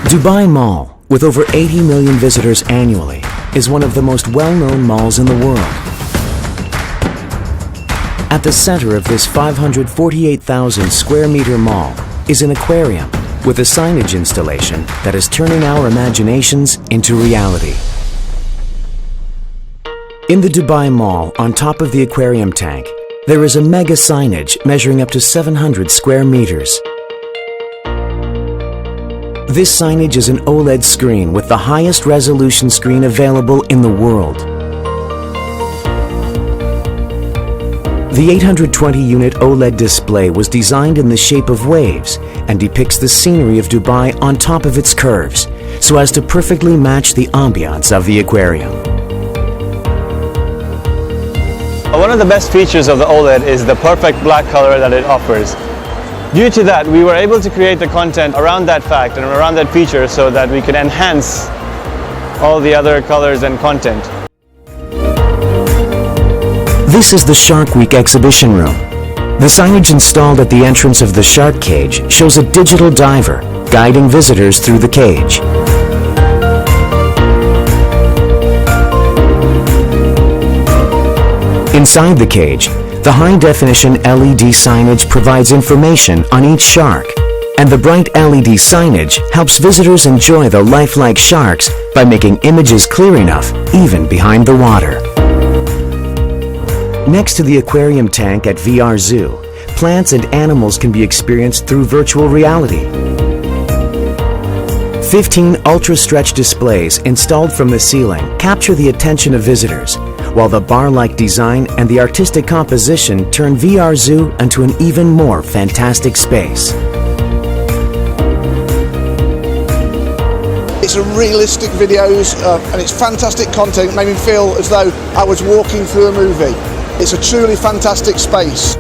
Dubai Mall, with over 80 million visitors annually, is one of the most well-known malls in the world. At the center of this 548,000 square meter mall is an aquarium with a signage installation that is turning our imaginations into reality. In the Dubai Mall, on top of the aquarium tank, there is a mega signage measuring up to 700 square meters. This signage is an OLED screen with the highest resolution screen available in the world. The 820-unit OLED display was designed in the shape of waves and depicts the scenery of Dubai on top of its curves, so as to perfectly match the ambiance of the aquarium. One of the best features of the OLED is the perfect black color that it offers. Due to that, we were able to create the content around that fact and around that feature so that we could enhance all the other colors and content. This is the Shark Week exhibition room. The signage installed at the entrance of the shark cage shows a digital diver guiding visitors through the cage. Inside the cage, the high-definition LED signage provides information on each shark, and the bright LED signage helps visitors enjoy the lifelike sharks by making images clear enough even behind the water. Next to the aquarium tank at VR Zoo, plants and animals can be experienced through virtual reality. 15 ultra-stretch displays installed from the ceiling capture the attention of visitors, while the bar-like design and the artistic composition turn VR Zoo into an even more fantastic space. It's a realistic videos and it's fantastic content. It made me feel as though I was walking through a movie. It's a truly fantastic space.